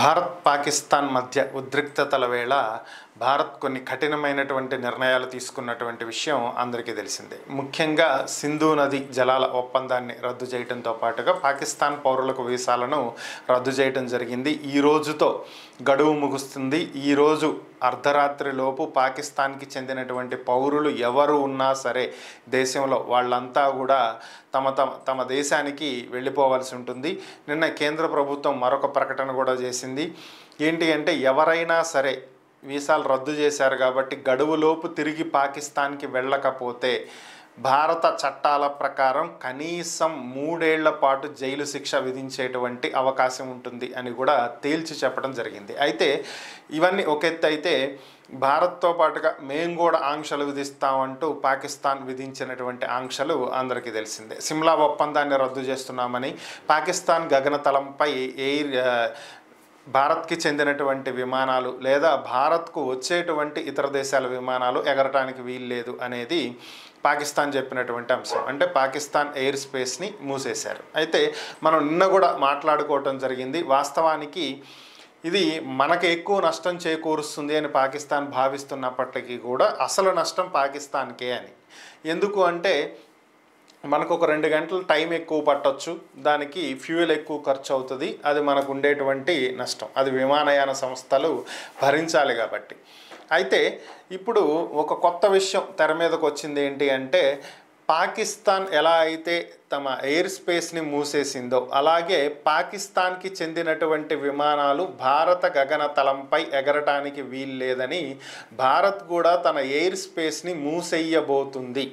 భారత్ పాకిస్తాన్ మధ్య ఉద్రిక్తతల వేళ భారత్ కొన్ని కఠినమైనటువంటి నిర్ణయాలు తీసుకున్నటువంటి విషయం అందరికీ తెలిసిందే. ముఖ్యంగా సింధు నది జలాల ఒప్పందాన్ని రద్దు చేయడంతో పాటుగా పాకిస్తాన్ పౌరులకు వీసాలను రద్దు చేయడం జరిగింది. ఈ రోజుతో గడువు ముగుస్తుంది. ఈరోజు అర్ధరాత్రిలోపు పాకిస్తాన్కి చెందినటువంటి పౌరులు ఎవరు ఉన్నా సరే దేశంలో వాళ్ళంతా కూడా తమ దేశానికి వెళ్ళిపోవాల్సి ఉంటుంది. నిన్న కేంద్ర ప్రభుత్వం మరొక ప్రకటన కూడా చేసింది. ఏంటి అంటే ఎవరైనా సరే వీసాలు రద్దు చేశారు కాబట్టి గడువులోపు తిరిగి పాకిస్తాన్కి వెళ్ళకపోతే భారత చట్టాల ప్రకారం కనీసం 3 ఏళ్ల పాటు జైలు శిక్ష విధించేటువంటి అవకాశం ఉంటుంది అని కూడా తేల్చి చెప్పడం జరిగింది. అయితే ఇవన్నీ ఒక ఎత్తు అయితే భారత్తో పాటుగా మేము కూడా ఆంక్షలు విధిస్తామంటూ పాకిస్తాన్ విధించినటువంటి ఆంక్షలు అందరికీ తెలిసిందే. సిమ్లా ఒప్పందాన్ని రద్దు చేస్తున్నామని పాకిస్తాన్ గగనతలంపై భారత్కి చెందినటువంటి విమానాలు లేదా భారత్కు వచ్చేటువంటి ఇతర దేశాల విమానాలు ఎగరటానికి వీల్లేదు అనేది పాకిస్తాన్ చెప్పినటువంటి అంశం. అంటే పాకిస్తాన్ ఎయిర్ స్పేస్ని మూసేశారు. అయితే మనం నిన్న కూడా మాట్లాడుకోవటం జరిగింది. వాస్తవానికి ఇది మనకు ఎక్కువ నష్టం చేకూరుస్తుంది అని పాకిస్తాన్ భావిస్తున్నప్పటికీ కూడా అసలు నష్టం పాకిస్తాన్కే అని. ఎందుకు అంటే మనకు ఒక 2 గంటలు టైం ఎక్కువ పట్టొచ్చు, దానికి ఫ్యూయల్ ఎక్కువ ఖర్చు అవుతుంది, అది మనకు ఉండేటువంటి నష్టం, అది విమానయాన సంస్థలు భరించాలి కాబట్టి. అయితే ఇప్పుడు ఒక కొత్త విషయం తెర మీదకు వచ్చింది. ఏంటి అంటే పాకిస్తాన్ ఎలా అయితే తమ ఎయిర్ స్పేస్ని మూసేసిందో అలాగే పాకిస్తాన్కి చెందినటువంటి విమానాలు భారత గగనతలంపై ఎగరటానికి వీల్లేదని భారత్ కూడా తన ఎయిర్ స్పేస్ని మూసేయబోతుంది.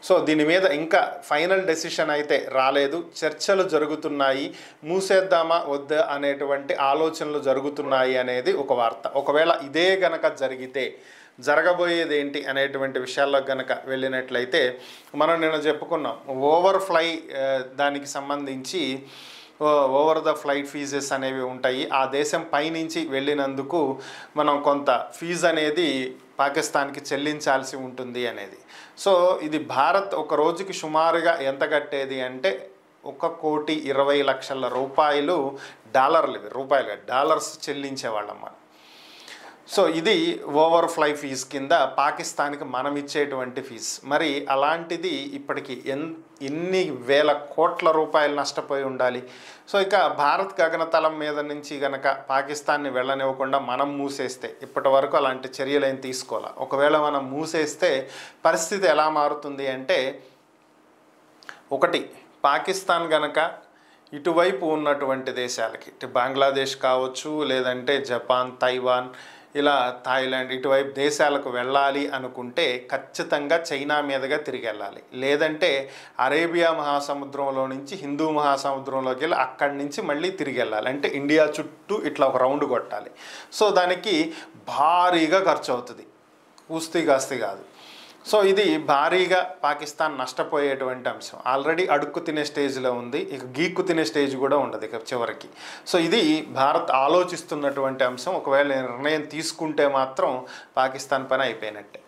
సో దీని మీద ఇంకా ఫైనల్ డెసిషన్ అయితే రాలేదు. చర్చలు జరుగుతున్నాయి. మూసేద్దామా వద్దా అనేటువంటి ఆలోచనలు జరుగుతున్నాయి అనేది ఒక వార్త. ఒకవేళ ఇదే గనక జరిగితే జరగబోయేది ఏంటి అనేటువంటి విషయాల్లో గనక వెళ్ళినట్లయితే మనం నిన్న చెప్పుకున్నాం ఓవర్ఫ్లై దానికి సంబంధించి ఓవర్ ద ఫ్లైట్ ఫీజెస్ అనేవి ఉంటాయి. ఆ దేశం పైనుంచి వెళ్ళినందుకు మనం కొంత ఫీజు అనేది పాకిస్తాన్కి చెల్లించాల్సి ఉంటుంది అనేది. సో ఇది భారత్ ఒక రోజుకి సుమారుగా ఎంత కట్టేది అంటే 1,20,00,000 రూపాయలు, డాలర్స్ చెల్లించేవాళ్ళం మనం. సో ఇది ఓవర్ ఫ్లై ఫీజు కింద పాకిస్తాన్కి మనం ఇచ్చేటువంటి ఫీజు. మరి అలాంటిది ఇప్పటికి ఎన్ని వేల కోట్ల రూపాయలు నష్టపోయి ఉండాలి. సో ఇక భారత్ గగనతలం మీద నుంచి కనుక పాకిస్తాన్ని వెళ్ళనివ్వకుండా మనం మూసేస్తే, ఇప్పటి వరకు అలాంటి చర్యలు ఏం తీసుకోవాలి. ఒకవేళ మనం మూసేస్తే పరిస్థితి ఎలా మారుతుంది అంటే, ఒకటి పాకిస్తాన్ గనక ఇటువైపు ఉన్నటువంటి దేశాలకి, బంగ్లాదేశ్ కావచ్చు, లేదంటే జపాన్, తైవాన్, ఇలా థాయిలాండ్ ఇటువైపు దేశాలకు వెళ్ళాలి అనుకుంటే ఖచ్చితంగా చైనా మీదుగా తిరిగి వెళ్ళాలి. లేదంటే అరేబియా మహాసముద్రంలో నుంచి హిందూ మహాసముద్రంలోకి వెళ్ళి అక్కడి నుంచి మళ్ళీ తిరిగి వెళ్ళాలి. అంటే ఇండియా చుట్టూ ఇట్లా ఒక రౌండ్ కొట్టాలి. సో దానికి భారీగా ఖర్చు అవుతుంది, కాస్తి కాదు. సో ఇది భారీగా పాకిస్తాన్ నష్టపోయేటువంటి అంశం. ఆల్రెడీ అడుక్కు తినే స్టేజ్లో ఉంది, ఇక గీక్కు తినే స్టేజ్ కూడా ఉండదు ఇక చివరికి. సో ఇది భారత్ ఆలోచిస్తున్నటువంటి అంశం. ఒకవేళ నిర్ణయం తీసుకుంటే మాత్రం పాకిస్తాన్ పని అయిపోయినట్టే.